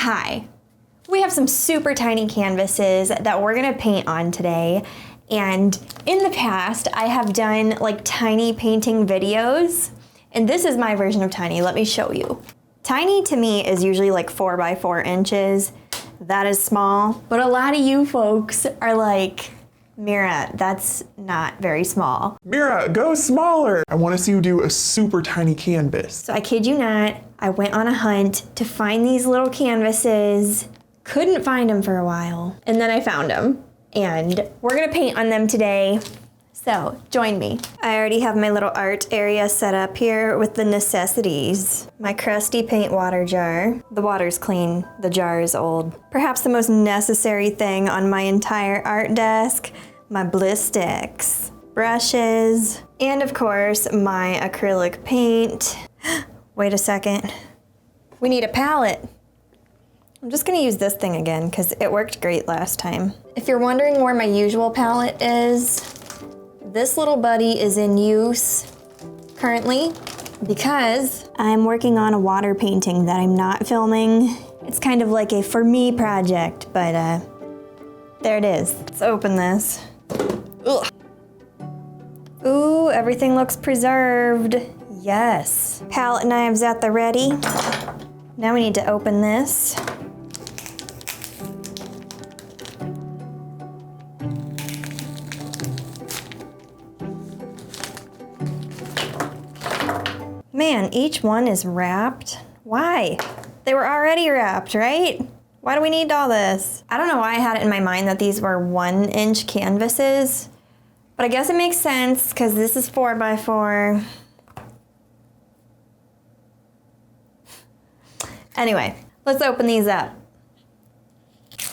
Hi, we have some super tiny canvases that we're gonna paint on today. And in the past, I have done like tiny painting videos, and this is my version of tiny. Let me show you. Tiny to me is usually like 4 by 4 inches. That is small, but a lot of you folks are like, Mira, that's not very small. Mira, go smaller. I want to see you do a super tiny canvas. So I kid you not, I went on a hunt to find these little canvases. Couldn't find them for a while, and then I found them. And we're gonna paint on them today, so join me. I already have my little art area set up here with the necessities. My crusty paint water jar. The water's clean, the jar is old. Perhaps the most necessary thing on my entire art desk, my bliss sticks, brushes, and of course my acrylic paint. Wait a second, we need a palette. I'm just gonna use this thing again because it worked great last time. If you're wondering where my usual palette is, this little buddy is in use currently because I'm working on a water painting that I'm not filming. It's kind of like a for me project, but there it is. Let's open this. Ugh. Ooh, everything looks preserved. Yes. Palette knives at the ready. Now we need to open this. Man, each one is wrapped. Why? They were already wrapped, right? Why do we need all this? I don't know why I had it in my mind that these were 1-inch canvases, but I guess it makes sense because this is 4 by 4. Anyway, let's open these up. Do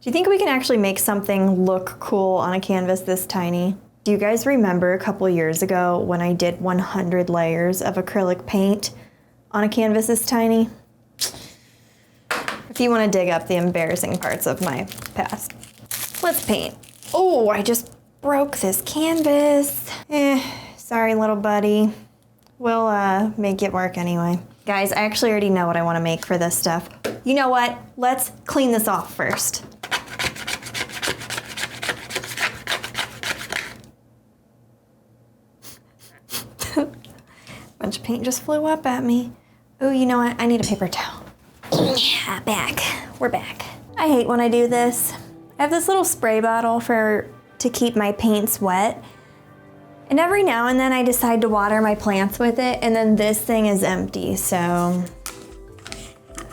you think we can actually make something look cool on a canvas this tiny? Do you guys remember a couple years ago when I did 100 layers of acrylic paint on a canvas this tiny? If you want to dig up the embarrassing parts of my past. Let's paint. Oh, I just broke this canvas. Sorry, little buddy. We'll make it work anyway. Guys, I actually already know what I want to make for this stuff. You know what? Let's clean this off first. Bunch of paint just flew up at me. Oh, you know what? I need a paper towel. Yeah, back. We're back. I hate when I do this. I have this little spray bottle to keep my paints wet. And every now and then I decide to water my plants with it, and then this thing is empty, so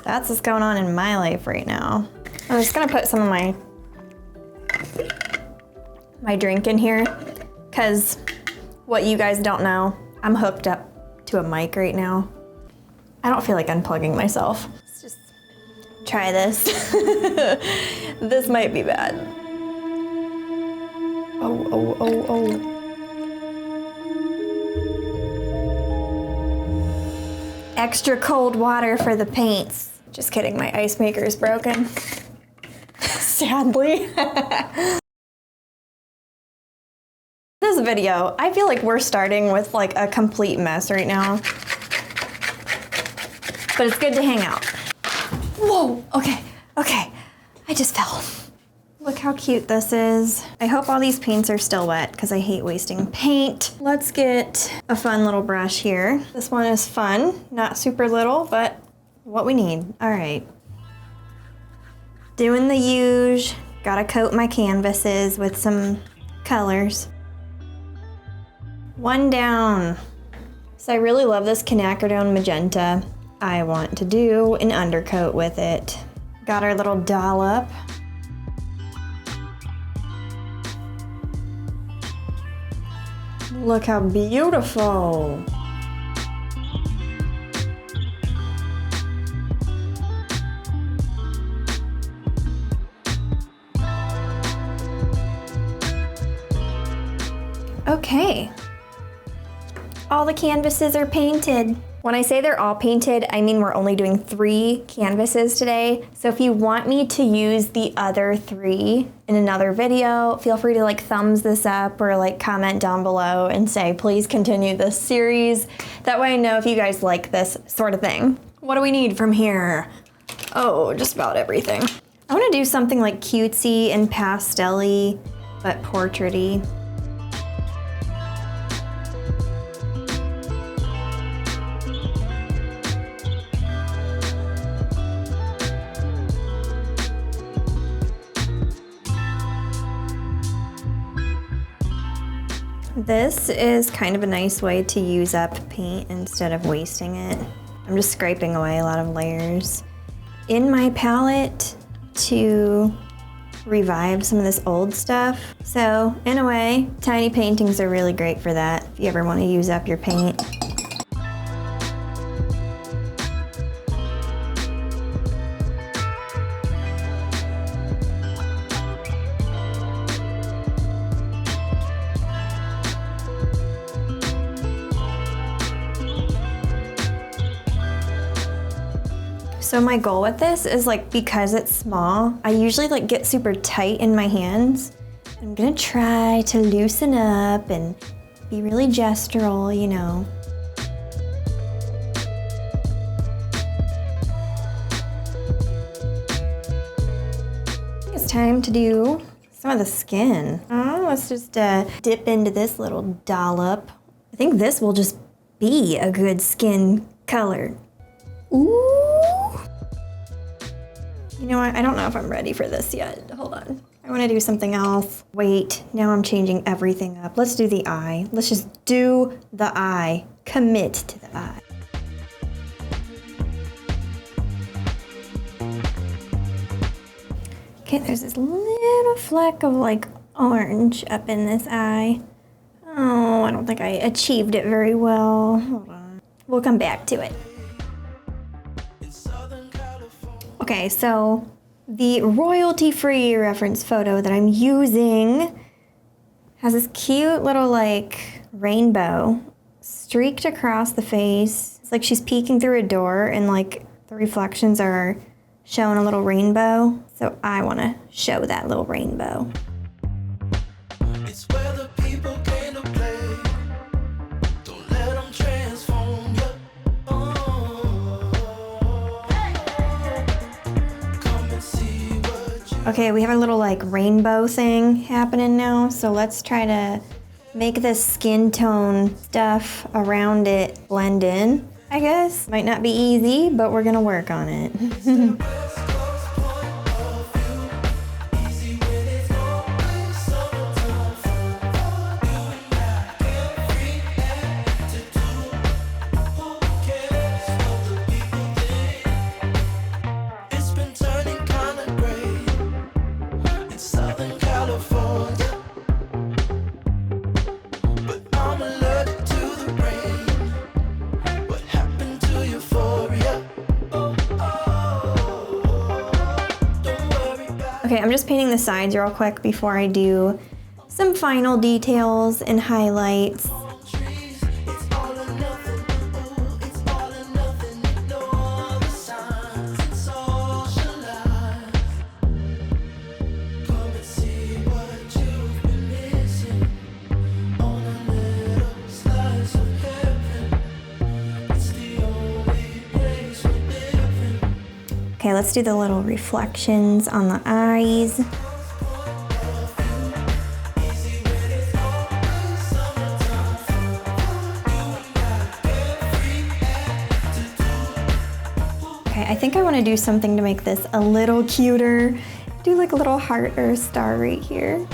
that's what's going on in my life right now. I'm just gonna put some of my drink in here, because what you guys don't know, I'm hooked up to a mic right now. I don't feel like unplugging myself. Let's just try this. This might be bad. Oh. Extra cold water for the paints. Just kidding, my ice maker is broken. Sadly. This video, I feel like we're starting with like a complete mess right now. But it's good to hang out. Whoa, okay. I just fell. Look how cute this is. I hope all these paints are still wet because I hate wasting paint. Let's get a fun little brush here. This one is fun, not super little, but what we need. All right. Doing the usual. Gotta coat my canvases with some colors. One down. So I really love this quinacridone magenta. I want to do an undercoat with it. Got our little dollop. Look how beautiful. Okay. All the canvases are painted. When I say they're all painted, I mean we're only doing 3 canvases today. So if you want me to use the other 3 in another video, feel free to like thumbs this up or like comment down below and say, please continue this series. That way I know if you guys like this sort of thing. What do we need from here? Oh, just about everything. I want to do something like cutesy and pastel-y, but portrait-y. This is kind of a nice way to use up paint instead of wasting it. I'm just scraping away a lot of layers in my palette to revive some of this old stuff. So in a way, tiny paintings are really great for that if you ever want to use up your paint. So my goal with this is like, because it's small, I usually like get super tight in my hands. I'm gonna try to loosen up and be really gestural, you know. I think it's time to do some of the skin. Let's just dip into this little dollop. I think this will just be a good skin color. Ooh. You know what? I don't know if I'm ready for this yet. Hold on. I want to do something else. Wait, now I'm changing everything up. Let's do the eye. Let's just do the eye. Commit to the eye. Okay, there's this little fleck of like orange up in this eye. Oh, I don't think I achieved it very well. Hold on. We'll come back to it. Okay, so the royalty-free reference photo that I'm using has this cute little like rainbow streaked across the face. It's like she's peeking through a door and like the reflections are showing a little rainbow. So I want to show that little rainbow. It's where the people came to play. Don't let them transform you. Okay, we have a little like rainbow thing happening now, so let's try to make this skin tone stuff around it blend in, I guess. Might not be easy, but we're gonna work on it. Okay, I'm just painting the sides real quick before I do some final details and highlights. Okay, let's do the little reflections on the eyes. Okay, I think I want to do something to make this a little cuter. Do like a little heart or a star right here.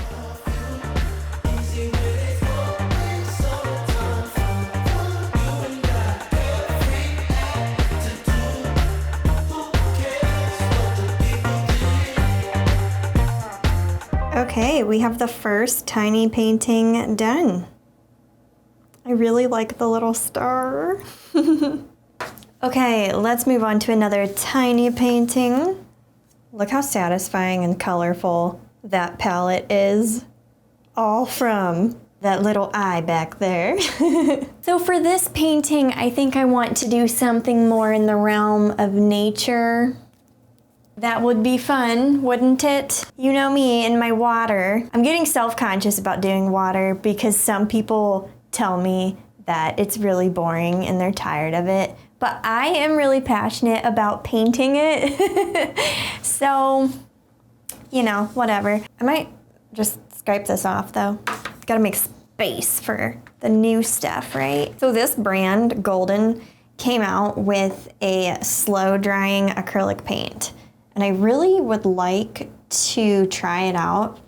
Okay, we have the first tiny painting done. I really like the little star. Okay, let's move on to another tiny painting. Look how satisfying and colorful that palette is. All from that little eye back there. So for this painting, I think I want to do something more in the realm of nature. That would be fun, wouldn't it? You know me and my water. I'm getting self-conscious about doing water because some people tell me that it's really boring and they're tired of it. but I am really passionate about painting it. So, you know, whatever. I might just scrape this off though. Gotta make space for the new stuff, right? So this brand, Golden, came out with a slow drying acrylic paint. And I really would like to try it out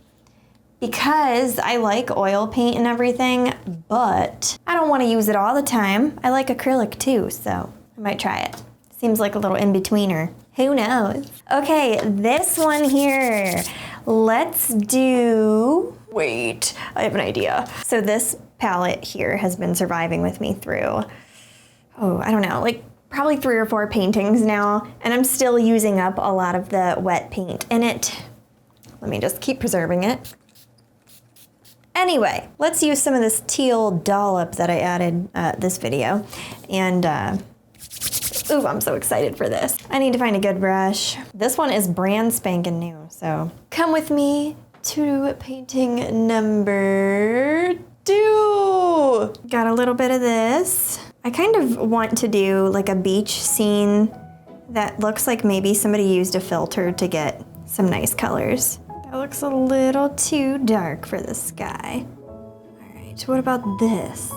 because I like oil paint and everything, but I don't want to use it all the time. I like acrylic too, so I might try it. Seems like a little in-betweener. Who knows? Okay, this one here. Let's do, wait, I have an idea. So this palette here has been surviving with me through, I don't know, like probably 3 or 4 paintings now, and I'm still using up a lot of the wet paint in it. Let me just keep preserving it. Anyway, let's use some of this teal dollop that I added this video. And, ooh, I'm so excited for this. I need to find a good brush. This one is brand spanking new, so come with me to painting number 2. Got a little bit of this. I kind of want to do like a beach scene that looks like maybe somebody used a filter to get some nice colors. That looks a little too dark for the sky. All right, what about this?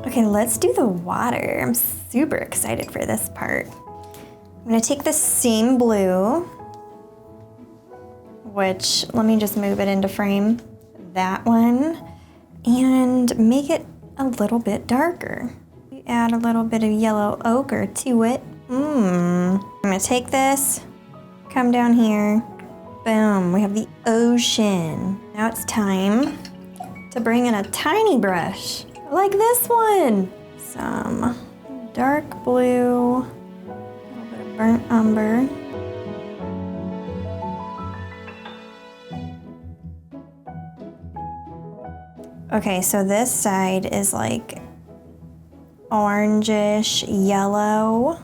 Okay, let's do the water. I'm super excited for this part. I'm gonna take the same blue, which, let me just move it into frame, that one, and make it a little bit darker. Add a little bit of yellow ochre to it. I'm gonna take this, come down here, boom, we have the ocean. Now it's time to bring in a tiny brush. Like this one. Some dark blue, a little bit of burnt umber. Okay, so this side is like orangish yellow.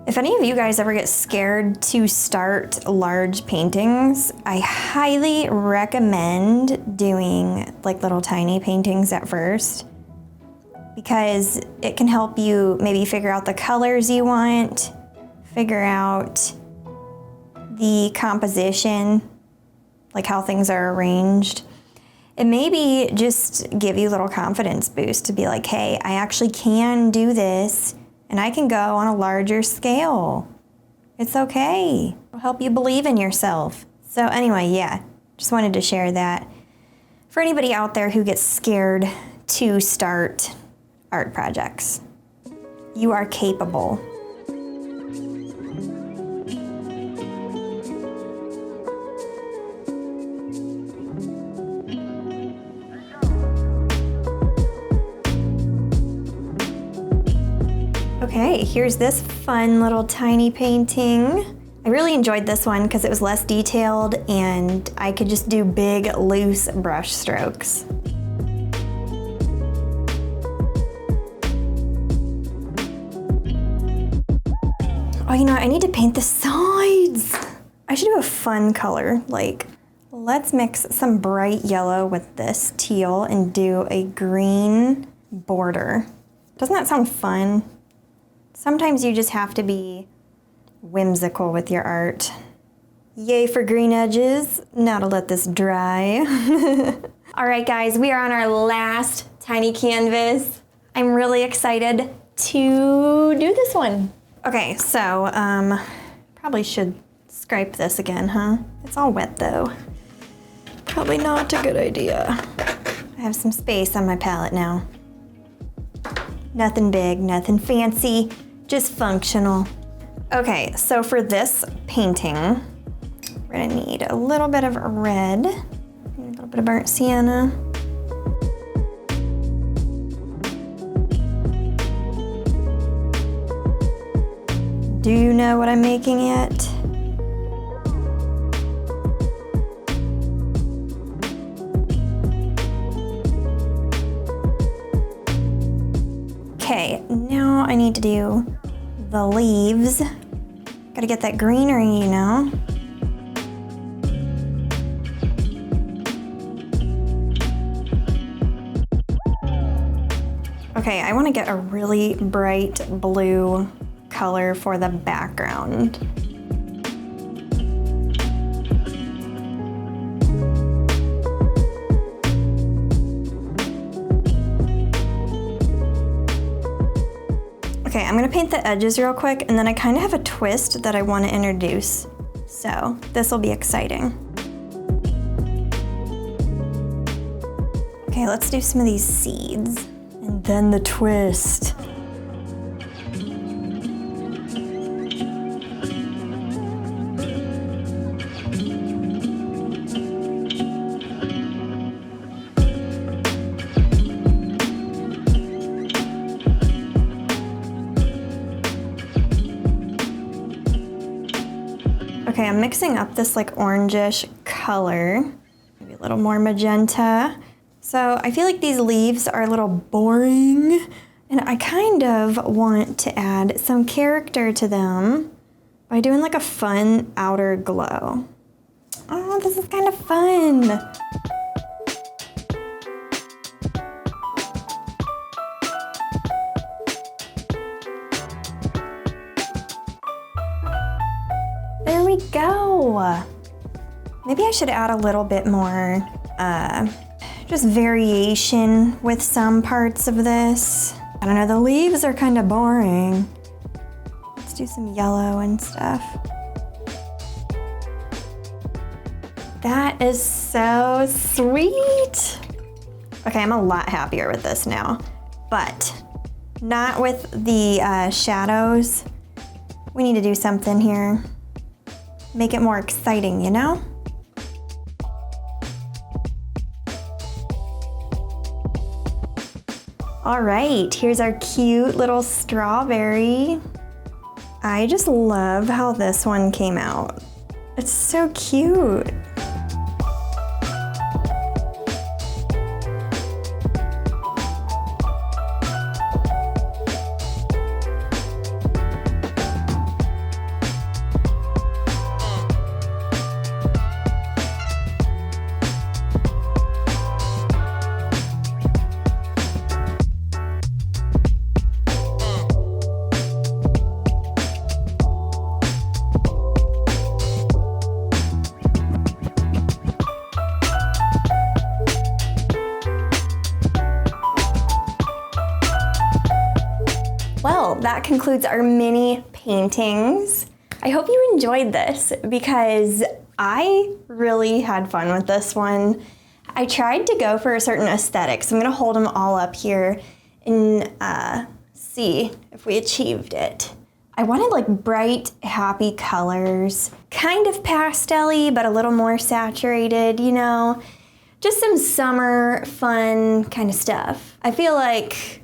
If any of you guys ever get scared to start large paintings, I highly recommend doing like little tiny paintings at first, because it can help you maybe figure out the colors you want, figure out the composition, like how things are arranged. And maybe just give you a little confidence boost to be like, hey, I actually can do this and I can go on a larger scale. It's okay. It'll help you believe in yourself. So anyway, yeah, just wanted to share that. For anybody out there who gets scared to start art projects, you are capable. Okay, here's this fun little tiny painting. I really enjoyed this one because it was less detailed and I could just do big, loose brush strokes. Oh, you know what? I need to paint the sides. I should do a fun color. Like, let's mix some bright yellow with this teal and do a green border. Doesn't that sound fun? Sometimes you just have to be whimsical with your art. Yay for green edges. Now to let this dry. All right, guys, we are on our last tiny canvas. I'm really excited to do this one. Okay, so probably should scrape this again, huh? It's all wet though. Probably not a good idea. I have some space on my palette now. Nothing big, nothing fancy, just functional. Okay, so for this painting, we're gonna need a little bit of red, a little bit of burnt sienna. Do you know what I'm making yet? Okay, now I need to do the leaves. Gotta get that greenery, you know? Okay, I want to get a really bright blue color for the background. Okay, I'm gonna paint the edges real quick, and then I kind of have a twist that I want to introduce. So this will be exciting. Okay, let's do some of these seeds. And then the twist. Okay, I'm mixing up this like orangish color, maybe a little more magenta. So I feel like these leaves are a little boring, and I kind of want to add some character to them by doing like a fun outer glow. Oh, this is kind of fun. There we go. Maybe I should add a little bit more just variation with some parts of this. I don't know, the leaves are kind of boring. Let's do some yellow and stuff. That is so sweet. Okay, I'm a lot happier with this now, but not with the shadows. We need to do something here. Make it more exciting, you know? All right, here's our cute little strawberry. I just love how this one came out. It's so cute. Well, that concludes our mini paintings. I hope you enjoyed this because I really had fun with this one. I tried to go for a certain aesthetic, so I'm gonna hold them all up here and see if we achieved it. I wanted like bright, happy colors, kind of pastel-y, but a little more saturated, you know? Just some summer fun kind of stuff. I feel like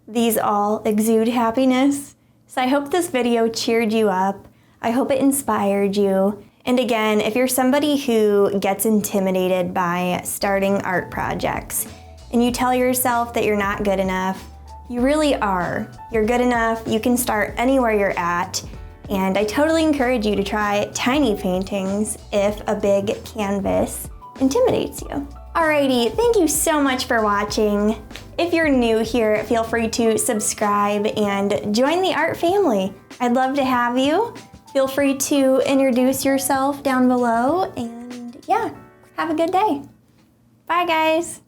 these all exude happiness. So I hope this video cheered you up. I hope it inspired you. And again, if you're somebody who gets intimidated by starting art projects and you tell yourself that you're not good enough, you really are. You're good enough. You can start anywhere you're at. And I totally encourage you to try tiny paintings if a big canvas intimidates you. Alrighty, thank you so much for watching. If you're new here, feel free to subscribe and join the art family. I'd love to have you. Feel free to introduce yourself down below, and yeah, have a good day. Bye guys.